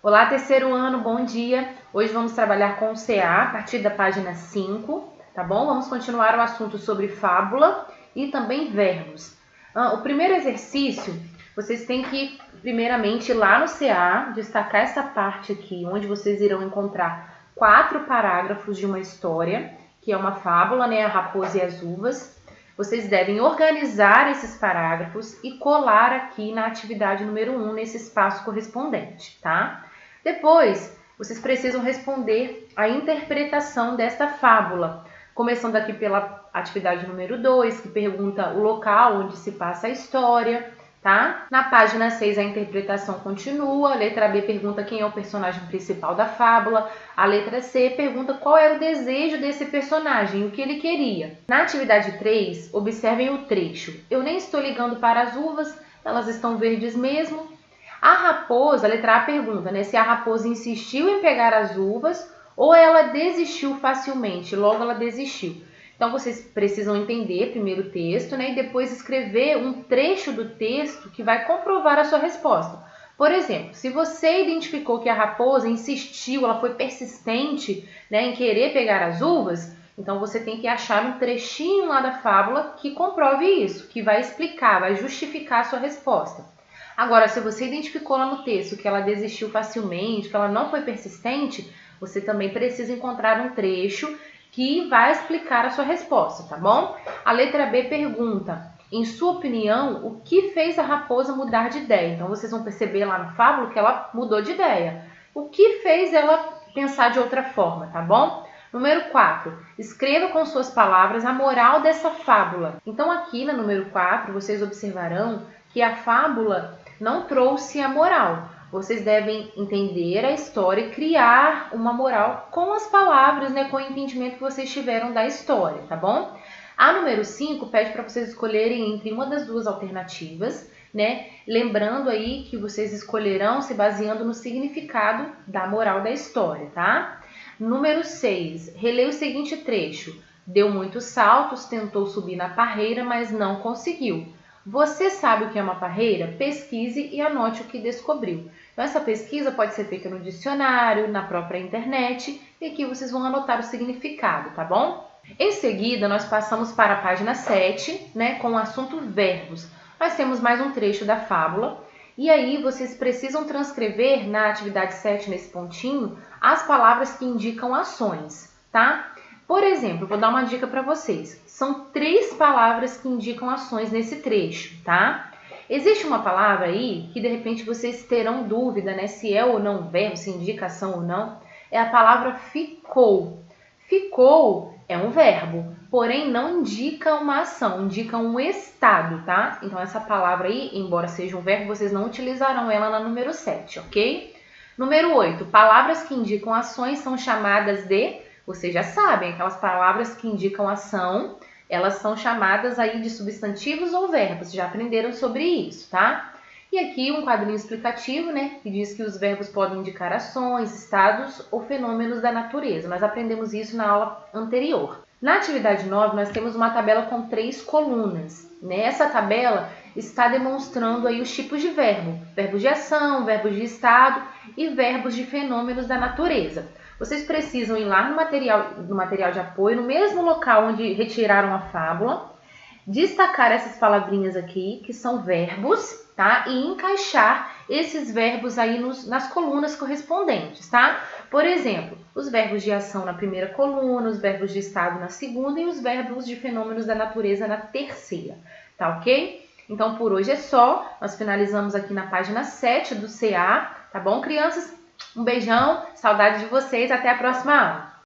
Olá, terceiro ano, bom dia! Hoje vamos trabalhar com o CA a partir da página 5, tá bom? Vamos continuar o assunto sobre fábula e também verbos. O primeiro exercício, vocês têm que, primeiramente, ir lá no CA, destacar essa parte aqui, onde vocês irão encontrar 4 parágrafos de uma história, que é uma fábula, né? A Raposa e as Uvas. Vocês devem organizar esses parágrafos e colar aqui na atividade número 1, nesse espaço correspondente, tá? Depois, vocês precisam responder a interpretação desta fábula, começando aqui pela atividade número 2, que pergunta o local onde se passa a história, tá? Na página 6, a interpretação continua. A letra B pergunta quem é o personagem principal da fábula. A letra C pergunta qual era o desejo desse personagem, o que ele queria. Na atividade 3, observem o trecho. Eu nem estou ligando para as uvas, elas estão verdes mesmo. A raposa, a letra A pergunta, né, se a raposa insistiu em pegar as uvas ou ela desistiu facilmente, logo ela desistiu. Então, vocês precisam entender primeiro o texto, né, e depois escrever um trecho do texto que vai comprovar a sua resposta. Por exemplo, se você identificou que a raposa insistiu, ela foi persistente, né, em querer pegar as uvas, então você tem que achar um trechinho lá da fábula que comprove isso, que vai explicar, vai justificar a sua resposta. Agora, se você identificou lá no texto que ela desistiu facilmente, que ela não foi persistente, você também precisa encontrar um trecho que vai explicar a sua resposta, tá bom? A letra B pergunta, em sua opinião, o que fez a raposa mudar de ideia? Então, vocês vão perceber lá no fábula que ela mudou de ideia. O que fez ela pensar de outra forma, tá bom? Número 4, escreva com suas palavras a moral dessa fábula. Então, aqui na número 4, vocês observarão que a fábula não trouxe a moral. Vocês devem entender a história e criar uma moral com as palavras, né, com o entendimento que vocês tiveram da história, tá bom? A número 5 pede para vocês escolherem entre uma das duas alternativas, né? Lembrando aí que vocês escolherão se baseando no significado da moral da história, tá? Número 6, releia o seguinte trecho. Deu muitos saltos, tentou subir na parreira, mas não conseguiu. Você sabe o que é uma parreira? Pesquise e anote o que descobriu. Então, essa pesquisa pode ser feita no dicionário, na própria internet, e aqui vocês vão anotar o significado, tá bom? Em seguida, nós passamos para a página 7, né, com o assunto verbos. Nós temos mais um trecho da fábula, e aí vocês precisam transcrever na atividade 7, nesse pontinho, as palavras que indicam ações, tá? Por exemplo, vou dar uma dica para vocês. São 3 palavras que indicam ações nesse trecho, tá? Existe uma palavra aí que de repente vocês terão dúvida, né? Se é ou não um verbo, se indica ação ou não. É a palavra ficou. Ficou é um verbo, porém não indica uma ação, indica um estado, tá? Então essa palavra aí, embora seja um verbo, vocês não utilizarão ela na número 7, ok? Número 8. Palavras que indicam ações são chamadas de... Vocês já sabem, aquelas palavras que indicam ação, elas são chamadas aí de substantivos ou verbos. Já aprenderam sobre isso, tá? E aqui um quadrinho explicativo, né? Que diz que os verbos podem indicar ações, estados ou fenômenos da natureza. Nós aprendemos isso na aula anterior. Na atividade 9, nós temos uma tabela com 3 colunas. Nessa tabela está demonstrando aí os tipos de verbo. Verbos de ação, verbos de estado e verbos de fenômenos da natureza. Vocês precisam ir lá no material de apoio, no mesmo local onde retiraram a fábula, destacar essas palavrinhas aqui, que são verbos, tá? E encaixar esses verbos aí nas colunas correspondentes, tá? Por exemplo, os verbos de ação na primeira coluna, os verbos de estado na segunda e os verbos de fenômenos da natureza na terceira, tá ok? Então, por hoje é só. Nós finalizamos aqui na página 7 do CA, tá bom, crianças? Um beijão, saudade de vocês, até a próxima aula!